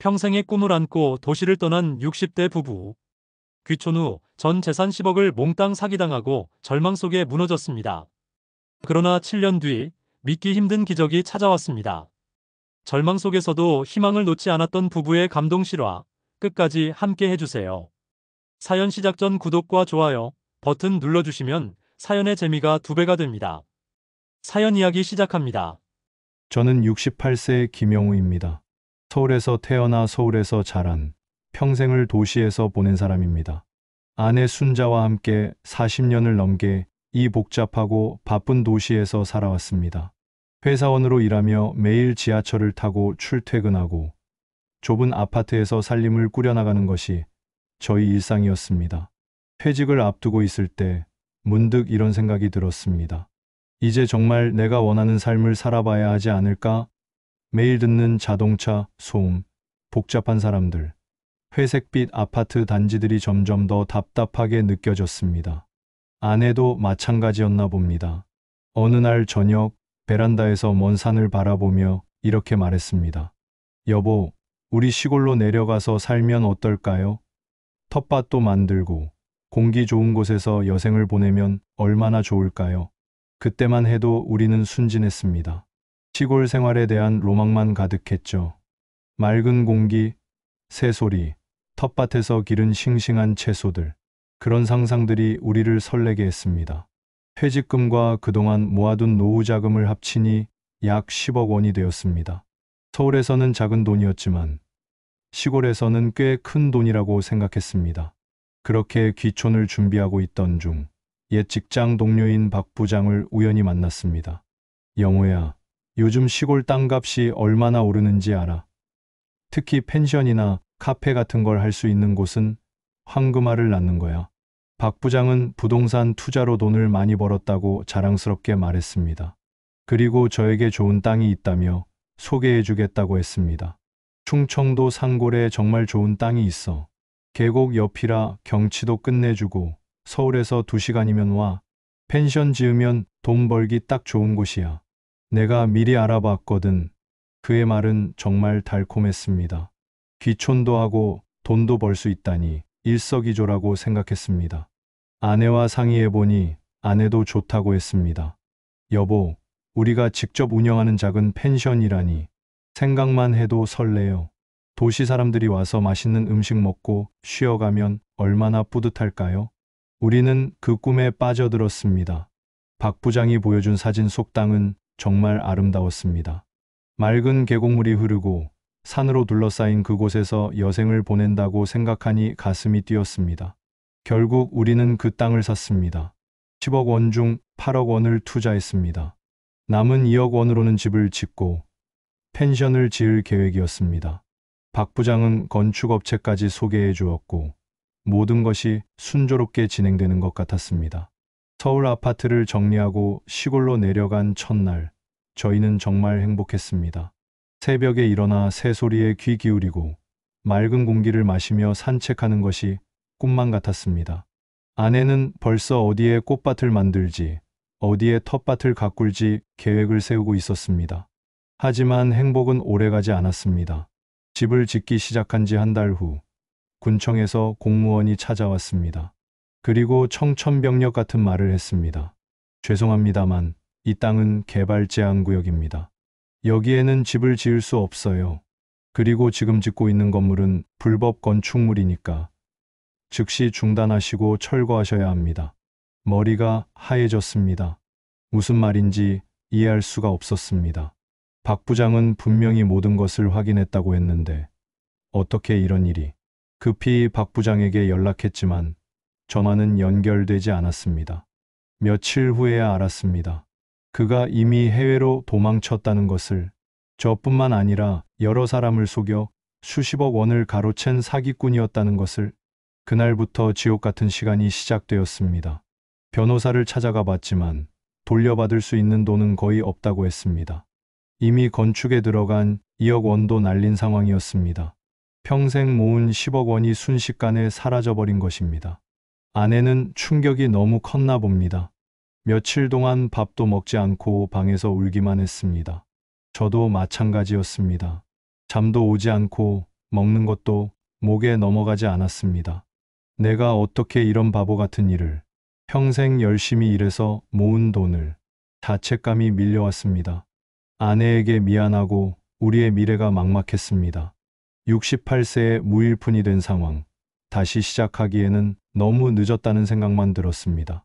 평생의 꿈을 안고 도시를 떠난 60대 부부. 귀촌 후 전 재산 10억을 몽땅 사기당하고 절망 속에 무너졌습니다. 그러나 7년 뒤 믿기 힘든 기적이 찾아왔습니다. 절망 속에서도 희망을 놓지 않았던 부부의 감동 실화, 끝까지 함께 해주세요. 사연 시작 전 구독과 좋아요 버튼 눌러주시면 사연의 재미가 2배가 됩니다. 사연 이야기 시작합니다. 저는 68세 김영우입니다. 서울에서 태어나 서울에서 자란, 평생을 도시에서 보낸 사람입니다. 아내 순자와 함께 40년을 넘게 이 복잡하고 바쁜 도시에서 살아왔습니다. 회사원으로 일하며 매일 지하철을 타고 출퇴근하고 좁은 아파트에서 살림을 꾸려나가는 것이 저희 일상이었습니다. 퇴직을 앞두고 있을 때 문득 이런 생각이 들었습니다. 이제 정말 내가 원하는 삶을 살아봐야 하지 않을까? 매일 듣는 자동차, 소음, 복잡한 사람들, 회색빛 아파트 단지들이 점점 더 답답하게 느껴졌습니다. 아내도 마찬가지였나 봅니다. 어느 날 저녁 베란다에서 먼 산을 바라보며 이렇게 말했습니다. 여보, 우리 시골로 내려가서 살면 어떨까요? 텃밭도 만들고 공기 좋은 곳에서 여생을 보내면 얼마나 좋을까요? 그때만 해도 우리는 순진했습니다. 시골 생활에 대한 로망만 가득했죠. 맑은 공기, 새소리, 텃밭에서 기른 싱싱한 채소들. 그런 상상들이 우리를 설레게 했습니다. 퇴직금과 그동안 모아둔 노후 자금을 합치니 약 10억 원이 되었습니다. 서울에서는 작은 돈이었지만 시골에서는 꽤 큰 돈이라고 생각했습니다. 그렇게 귀촌을 준비하고 있던 중 옛 직장 동료인 박 부장을 우연히 만났습니다. 영호야, 요즘 시골 땅값이 얼마나 오르는지 알아? 특히 펜션이나 카페 같은 걸 할 수 있는 곳은 황금알을 낳는 거야. 박 부장은 부동산 투자로 돈을 많이 벌었다고 자랑스럽게 말했습니다. 그리고 저에게 좋은 땅이 있다며 소개해 주겠다고 했습니다. 충청도 산골에 정말 좋은 땅이 있어. 계곡 옆이라 경치도 끝내주고 서울에서 2시간이면 와. 펜션 지으면 돈 벌기 딱 좋은 곳이야. 내가 미리 알아봤거든. 그의 말은 정말 달콤했습니다. 귀촌도 하고 돈도 벌 수 있다니 일석이조라고 생각했습니다. 아내와 상의해보니 아내도 좋다고 했습니다. 여보, 우리가 직접 운영하는 작은 펜션이라니 생각만 해도 설레요. 도시 사람들이 와서 맛있는 음식 먹고 쉬어가면 얼마나 뿌듯할까요? 우리는 그 꿈에 빠져들었습니다. 박 부장이 보여준 사진 속 땅은 정말 아름다웠습니다. 맑은 계곡물이 흐르고 산으로 둘러싸인 그곳에서 여생을 보낸다고 생각하니 가슴이 뛰었습니다. 결국 우리는 그 땅을 샀습니다. 10억 원 중 8억 원을 투자했습니다. 남은 2억 원으로는 집을 짓고 펜션을 지을 계획이었습니다. 박 부장은 건축업체까지 소개해 주었고 모든 것이 순조롭게 진행되는 것 같았습니다. 서울 아파트를 정리하고 시골로 내려간 첫날, 저희는 정말 행복했습니다. 새벽에 일어나 새소리에 귀 기울이고 맑은 공기를 마시며 산책하는 것이 꿈만 같았습니다. 아내는 벌써 어디에 꽃밭을 만들지, 어디에 텃밭을 가꿀지 계획을 세우고 있었습니다. 하지만 행복은 오래가지 않았습니다. 집을 짓기 시작한 지 한 달 후, 군청에서 공무원이 찾아왔습니다. 그리고 청천벽력 같은 말을 했습니다. 죄송합니다만 이 땅은 개발 제한 구역입니다. 여기에는 집을 지을 수 없어요. 그리고 지금 짓고 있는 건물은 불법 건축물이니까 즉시 중단하시고 철거하셔야 합니다. 머리가 하얘졌습니다. 무슨 말인지 이해할 수가 없었습니다. 박 부장은 분명히 모든 것을 확인했다고 했는데 어떻게 이런 일이? 급히 박 부장에게 연락했지만 전화는 연결되지 않았습니다. 며칠 후에야 알았습니다. 그가 이미 해외로 도망쳤다는 것을. 저뿐만 아니라 여러 사람을 속여 수십억 원을 가로챈 사기꾼이었다는 것을. 그날부터 지옥 같은 시간이 시작되었습니다. 변호사를 찾아가 봤지만 돌려받을 수 있는 돈은 거의 없다고 했습니다. 이미 건축에 들어간 2억 원도 날린 상황이었습니다. 평생 모은 10억 원이 순식간에 사라져버린 것입니다. 아내는 충격이 너무 컸나 봅니다. 며칠 동안 밥도 먹지 않고 방에서 울기만 했습니다. 저도 마찬가지였습니다. 잠도 오지 않고 먹는 것도 목에 넘어가지 않았습니다. 내가 어떻게 이런 바보 같은 일을, 평생 열심히 일해서 모은 돈을, 자책감이 밀려왔습니다. 아내에게 미안하고 우리의 미래가 막막했습니다. 68세에 무일푼이 된 상황, 다시 시작하기에는 너무 늦었다는 생각만 들었습니다.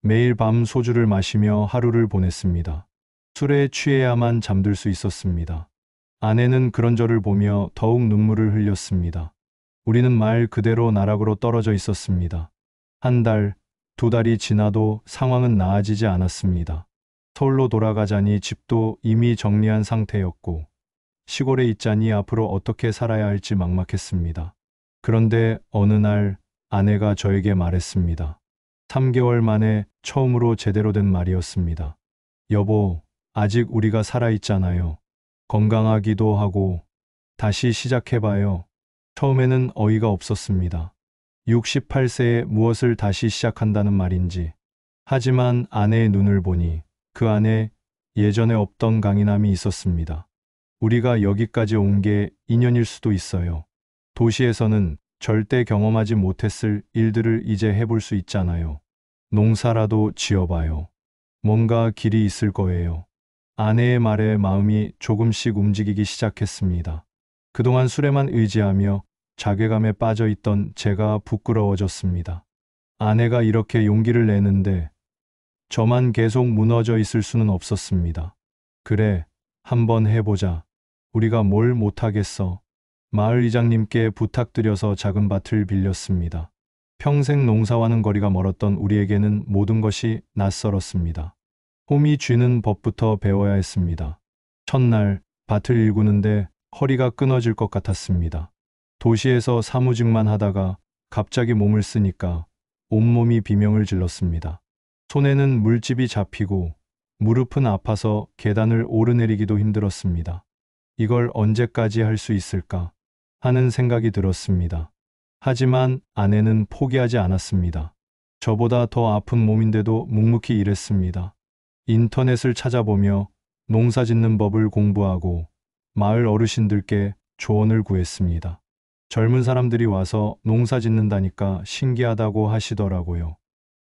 매일 밤 소주를 마시며 하루를 보냈습니다. 술에 취해야만 잠들 수 있었습니다. 아내는 그런 저를 보며 더욱 눈물을 흘렸습니다. 우리는 말 그대로 나락으로 떨어져 있었습니다. 한 달, 두 달이 지나도 상황은 나아지지 않았습니다. 서울로 돌아가자니 집도 이미 정리한 상태였고, 시골에 있자니 앞으로 어떻게 살아야 할지 막막했습니다. 그런데 어느 날 아내가 저에게 말했습니다. 3개월 만에 처음으로 제대로 된 말이었습니다. 여보, 아직 우리가 살아있잖아요. 건강하기도 하고 다시 시작해봐요. 처음에는 어이가 없었습니다. 68세에 무엇을 다시 시작한다는 말인지. 하지만 아내의 눈을 보니 그 안에 예전에 없던 강인함이 있었습니다. 우리가 여기까지 온 게 인연일 수도 있어요. 도시에서는 절대 경험하지 못했을 일들을 이제 해볼 수 있잖아요. 농사라도 지어봐요. 뭔가 길이 있을 거예요. 아내의 말에 마음이 조금씩 움직이기 시작했습니다. 그동안 술에만 의지하며 자괴감에 빠져 있던 제가 부끄러워졌습니다. 아내가 이렇게 용기를 내는데 저만 계속 무너져 있을 수는 없었습니다. 그래, 한번 해보자. 우리가 뭘 못하겠어. 마을 이장님께 부탁드려서 작은 밭을 빌렸습니다. 평생 농사와는 거리가 멀었던 우리에게는 모든 것이 낯설었습니다. 홈이 쥐는 법부터 배워야 했습니다. 첫날 밭을 일구는데 허리가 끊어질 것 같았습니다. 도시에서 사무직만 하다가 갑자기 몸을 쓰니까 온몸이 비명을 질렀습니다. 손에는 물집이 잡히고 무릎은 아파서 계단을 오르내리기도 힘들었습니다. 이걸 언제까지 할 수 있을까 하는 생각이 들었습니다. 하지만 아내는 포기하지 않았습니다. 저보다 더 아픈 몸인데도 묵묵히 일했습니다. 인터넷을 찾아보며 농사 짓는 법을 공부하고 마을 어르신들께 조언을 구했습니다. 젊은 사람들이 와서 농사 짓는다니까 신기하다고 하시더라고요.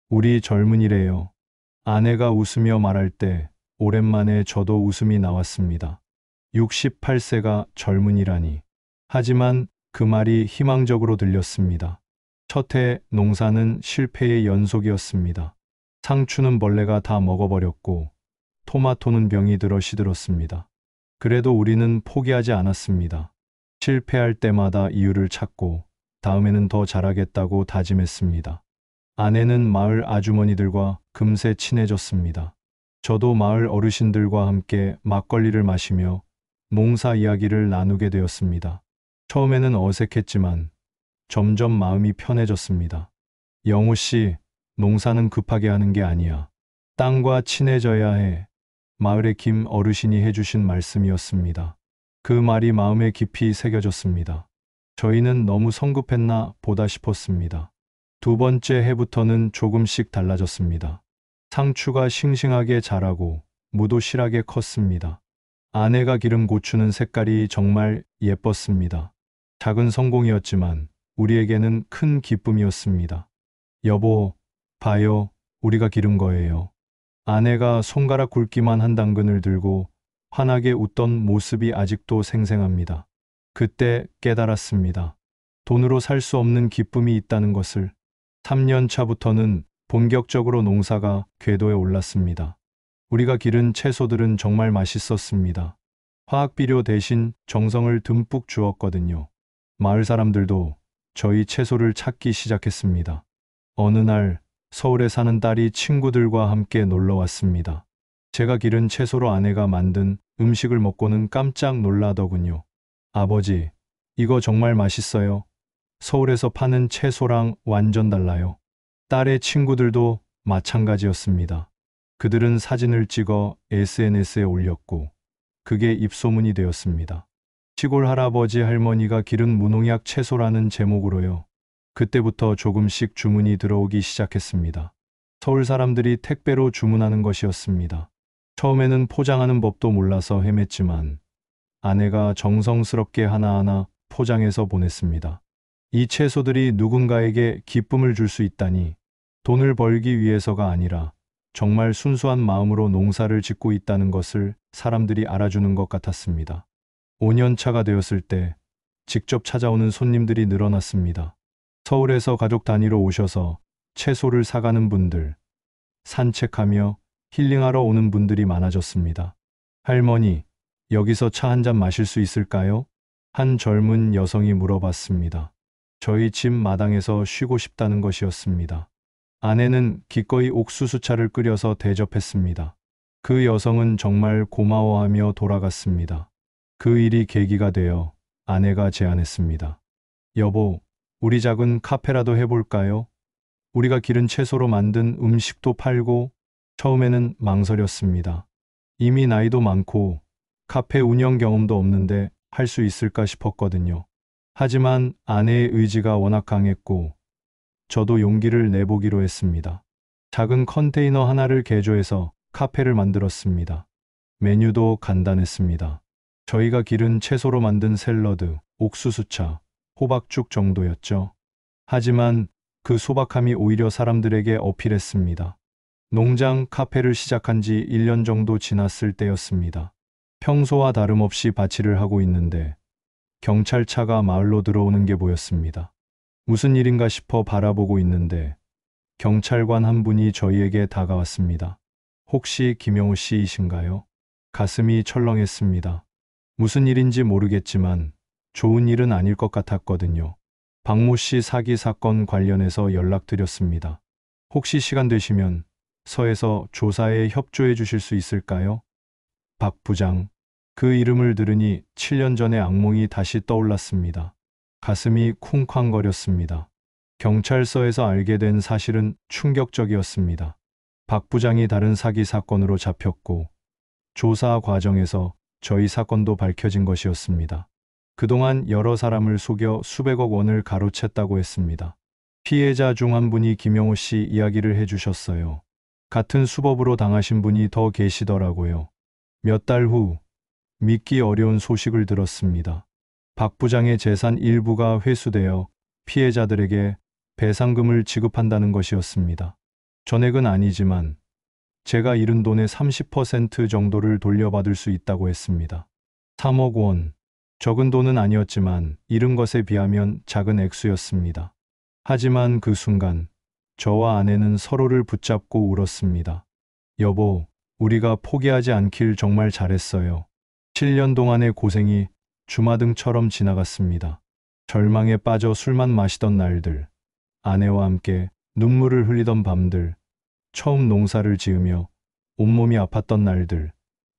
우리 젊은이래요. 아내가 웃으며 말할 때 오랜만에 저도 웃음이 나왔습니다. 68세가 젊은이라니. 하지만 그 말이 희망적으로 들렸습니다. 첫 해 농사는 실패의 연속이었습니다. 상추는 벌레가 다 먹어버렸고 토마토는 병이 들어 시들었습니다. 그래도 우리는 포기하지 않았습니다. 실패할 때마다 이유를 찾고 다음에는 더 잘하겠다고 다짐했습니다. 아내는 마을 아주머니들과 금세 친해졌습니다. 저도 마을 어르신들과 함께 막걸리를 마시며 농사 이야기를 나누게 되었습니다. 처음에는 어색했지만 점점 마음이 편해졌습니다. 영호 씨, 농사는 급하게 하는 게 아니야. 땅과 친해져야 해. 마을의 김 어르신이 해주신 말씀이었습니다. 그 말이 마음에 깊이 새겨졌습니다. 저희는 너무 성급했나 보다 싶었습니다. 두 번째 해부터는 조금씩 달라졌습니다. 상추가 싱싱하게 자라고 무도 실하게 컸습니다. 아내가 기른 고추는 색깔이 정말 예뻤습니다. 작은 성공이었지만 우리에게는 큰 기쁨이었습니다. 여보, 봐요. 우리가 기른 거예요. 아내가 손가락 굵기만 한 당근을 들고 환하게 웃던 모습이 아직도 생생합니다. 그때 깨달았습니다. 돈으로 살 수 없는 기쁨이 있다는 것을. 3년 차부터는 본격적으로 농사가 궤도에 올랐습니다. 우리가 기른 채소들은 정말 맛있었습니다. 화학비료 대신 정성을 듬뿍 주었거든요. 마을 사람들도 저희 채소를 찾기 시작했습니다. 어느 날 서울에 사는 딸이 친구들과 함께 놀러 왔습니다. 제가 기른 채소로 아내가 만든 음식을 먹고는 깜짝 놀라더군요. 아버지, 이거 정말 맛있어요. 서울에서 파는 채소랑 완전 달라요. 딸의 친구들도 마찬가지였습니다. 그들은 사진을 찍어 SNS에 올렸고 그게 입소문이 되었습니다. 시골 할아버지 할머니가 기른 무농약 채소라는 제목으로요. 그때부터 조금씩 주문이 들어오기 시작했습니다. 서울 사람들이 택배로 주문하는 것이었습니다. 처음에는 포장하는 법도 몰라서 헤맸지만 아내가 정성스럽게 하나하나 포장해서 보냈습니다. 이 채소들이 누군가에게 기쁨을 줄 수 있다니, 돈을 벌기 위해서가 아니라 정말 순수한 마음으로 농사를 짓고 있다는 것을 사람들이 알아주는 것 같았습니다. 5년 차가 되었을 때 직접 찾아오는 손님들이 늘어났습니다. 서울에서 가족 단위로 오셔서 채소를 사가는 분들, 산책하며 힐링하러 오는 분들이 많아졌습니다. 할머니, 여기서 차 한 잔 마실 수 있을까요? 한 젊은 여성이 물어봤습니다. 저희 집 마당에서 쉬고 싶다는 것이었습니다. 아내는 기꺼이 옥수수차를 끓여서 대접했습니다. 그 여성은 정말 고마워하며 돌아갔습니다. 그 일이 계기가 되어 아내가 제안했습니다. 여보, 우리 작은 카페라도 해볼까요? 우리가 기른 채소로 만든 음식도 팔고. 처음에는 망설였습니다. 이미 나이도 많고 카페 운영 경험도 없는데 할 수 있을까 싶었거든요. 하지만 아내의 의지가 워낙 강했고 저도 용기를 내보기로 했습니다. 작은 컨테이너 하나를 개조해서 카페를 만들었습니다. 메뉴도 간단했습니다. 저희가 기른 채소로 만든 샐러드, 옥수수차, 호박죽 정도였죠. 하지만 그 소박함이 오히려 사람들에게 어필했습니다. 농장 카페를 시작한 지 1년 정도 지났을 때였습니다. 평소와 다름없이 밭일을 하고 있는데 경찰차가 마을로 들어오는 게 보였습니다. 무슨 일인가 싶어 바라보고 있는데 경찰관 한 분이 저희에게 다가왔습니다. 혹시 김영우 씨이신가요? 가슴이 철렁했습니다. 무슨 일인지 모르겠지만 좋은 일은 아닐 것 같았거든요. 박모 씨 사기 사건 관련해서 연락드렸습니다. 혹시 시간 되시면 서에서 조사에 협조해 주실 수 있을까요? 박 부장. 그 이름을 들으니 7년 전의 악몽이 다시 떠올랐습니다. 가슴이 쿵쾅거렸습니다. 경찰서에서 알게 된 사실은 충격적이었습니다. 박 부장이 다른 사기 사건으로 잡혔고 조사 과정에서 저희 사건도 밝혀진 것이었습니다. 그동안 여러 사람을 속여 수백억 원을 가로챘다고 했습니다. 피해자 중 한 분이 김영호 씨 이야기를 해주셨어요. 같은 수법으로 당하신 분이 더 계시더라고요. 몇 달 후 믿기 어려운 소식을 들었습니다. 박 부장의 재산 일부가 회수되어 피해자들에게 배상금을 지급한다는 것이었습니다. 전액은 아니지만 제가 잃은 돈의 30% 정도를 돌려받을 수 있다고 했습니다. 3억 원. 적은 돈은 아니었지만 잃은 것에 비하면 작은 액수였습니다. 하지만 그 순간 저와 아내는 서로를 붙잡고 울었습니다. 여보, 우리가 포기하지 않길 정말 잘했어요. 7년 동안의 고생이 주마등처럼 지나갔습니다. 절망에 빠져 술만 마시던 날들, 아내와 함께 눈물을 흘리던 밤들, 처음 농사를 지으며 온몸이 아팠던 날들,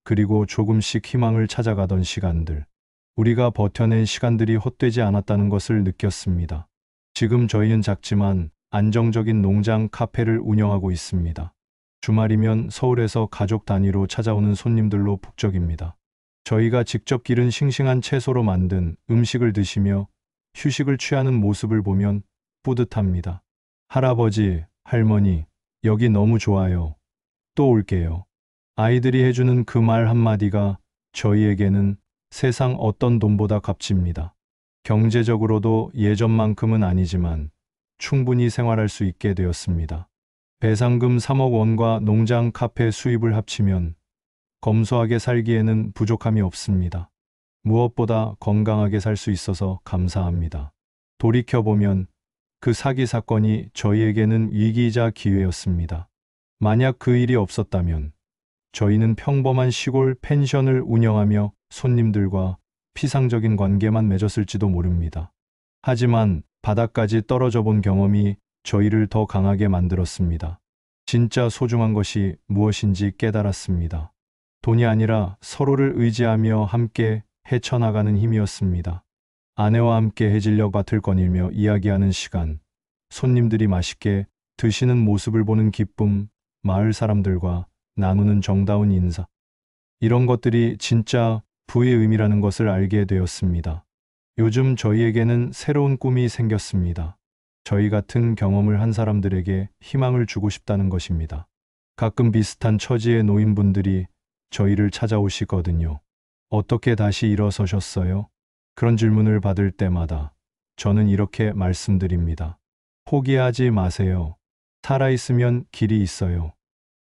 그리고 조금씩 희망을 찾아가던 시간들. 우리가 버텨낸 시간들이 헛되지 않았다는 것을 느꼈습니다. 지금 저희는 작지만 안정적인 농장 카페를 운영하고 있습니다. 주말이면 서울에서 가족 단위로 찾아오는 손님들로 북적입니다. 저희가 직접 기른 싱싱한 채소로 만든 음식을 드시며 휴식을 취하는 모습을 보면 뿌듯합니다. 할아버지, 할머니, 여기 너무 좋아요. 또 올게요. 아이들이 해주는 그 말 한마디가 저희에게는 세상 어떤 돈보다 값집니다. 경제적으로도 예전만큼은 아니지만 충분히 생활할 수 있게 되었습니다. 배상금 3억 원과 농장 카페 수입을 합치면 검소하게 살기에는 부족함이 없습니다. 무엇보다 건강하게 살 수 있어서 감사합니다. 돌이켜보면 그 사기 사건이 저희에게는 위기이자 기회였습니다. 만약 그 일이 없었다면 저희는 평범한 시골 펜션을 운영하며 손님들과 피상적인 관계만 맺었을지도 모릅니다. 하지만 바닥까지 떨어져 본 경험이 저희를 더 강하게 만들었습니다. 진짜 소중한 것이 무엇인지 깨달았습니다. 돈이 아니라 서로를 의지하며 함께 헤쳐나가는 힘이었습니다. 아내와 함께 해질녘 밭을 거닐며 이야기하는 시간, 손님들이 맛있게 드시는 모습을 보는 기쁨, 마을 사람들과 나누는 정다운 인사. 이런 것들이 진짜 부의 의미라는 것을 알게 되었습니다. 요즘 저희에게는 새로운 꿈이 생겼습니다. 저희 같은 경험을 한 사람들에게 희망을 주고 싶다는 것입니다. 가끔 비슷한 처지의 노인분들이 저희를 찾아오시거든요. 어떻게 다시 일어서셨어요? 그런 질문을 받을 때마다 저는 이렇게 말씀드립니다. 포기하지 마세요. 살아있으면 길이 있어요.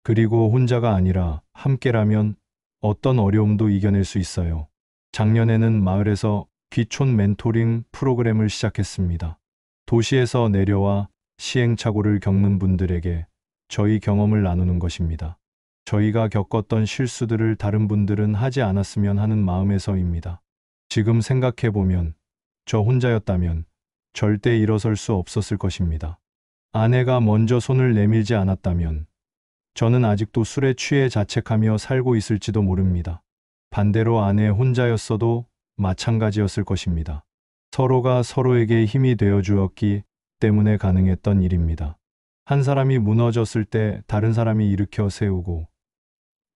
그리고 혼자가 아니라 함께라면 어떤 어려움도 이겨낼 수 있어요. 작년에는 마을에서 귀촌 멘토링 프로그램을 시작했습니다. 도시에서 내려와 시행착오를 겪는 분들에게 저희 경험을 나누는 것입니다. 저희가 겪었던 실수들을 다른 분들은 하지 않았으면 하는 마음에서입니다. 지금 생각해보면 저 혼자였다면 절대 일어설 수 없었을 것입니다. 아내가 먼저 손을 내밀지 않았다면 저는 아직도 술에 취해 자책하며 살고 있을지도 모릅니다. 반대로 아내 혼자였어도 마찬가지였을 것입니다. 서로가 서로에게 힘이 되어 주었기 때문에 가능했던 일입니다. 한 사람이 무너졌을 때 다른 사람이 일으켜 세우고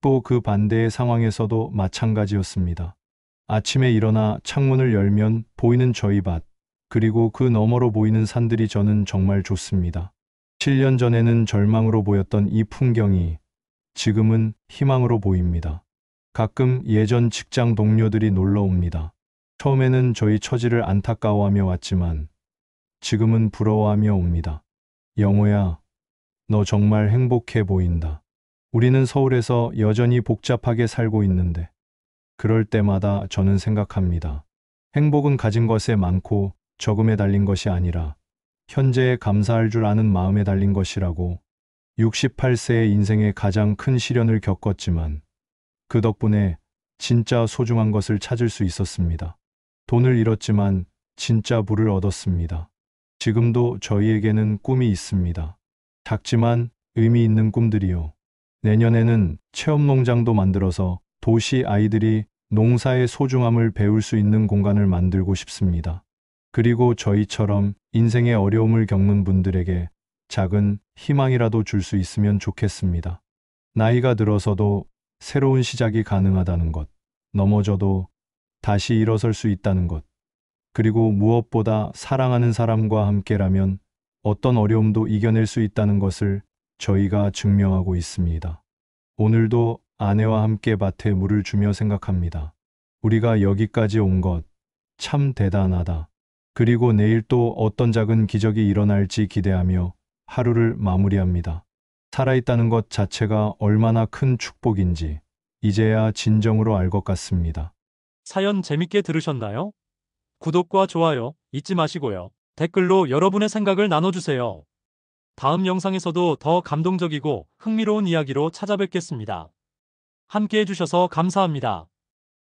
또 그 반대의 상황에서도 마찬가지였습니다. 아침에 일어나 창문을 열면 보이는 저희 밭, 그리고 그 너머로 보이는 산들이 저는 정말 좋습니다. 7년 전에는 절망으로 보였던 이 풍경이 지금은 희망으로 보입니다. 가끔 예전 직장 동료들이 놀러 옵니다. 처음에는 저희 처지를 안타까워하며 왔지만 지금은 부러워하며 옵니다. 영호야, 너 정말 행복해 보인다. 우리는 서울에서 여전히 복잡하게 살고 있는데 그럴 때마다 저는 생각합니다. 행복은 가진 것에 많고 적음에 달린 것이 아니라 현재에 감사할 줄 아는 마음에 달린 것이라고. 68세의 인생의 가장 큰 시련을 겪었지만 그 덕분에 진짜 소중한 것을 찾을 수 있었습니다. 돈을 잃었지만 진짜 부를 얻었습니다. 지금도 저희에게는 꿈이 있습니다. 작지만 의미 있는 꿈들이요. 내년에는 체험농장도 만들어서 도시 아이들이 농사의 소중함을 배울 수 있는 공간을 만들고 싶습니다. 그리고 저희처럼 인생의 어려움을 겪는 분들에게 작은 희망이라도 줄 수 있으면 좋겠습니다. 나이가 들어서도 새로운 시작이 가능하다는 것, 넘어져도 다시 일어설 수 있다는 것, 그리고 무엇보다 사랑하는 사람과 함께라면 어떤 어려움도 이겨낼 수 있다는 것을 저희가 증명하고 있습니다. 오늘도 아내와 함께 밭에 물을 주며 생각합니다. 우리가 여기까지 온 것 참 대단하다. 그리고 내일 또 어떤 작은 기적이 일어날지 기대하며 하루를 마무리합니다. 살아있다는 것 자체가 얼마나 큰 축복인지 이제야 진정으로 알 것 같습니다. 사연 재밌게 들으셨나요? 구독과 좋아요 잊지 마시고요. 댓글로 여러분의 생각을 나눠주세요. 다음 영상에서도 더 감동적이고 흥미로운 이야기로 찾아뵙겠습니다. 함께 해주셔서 감사합니다.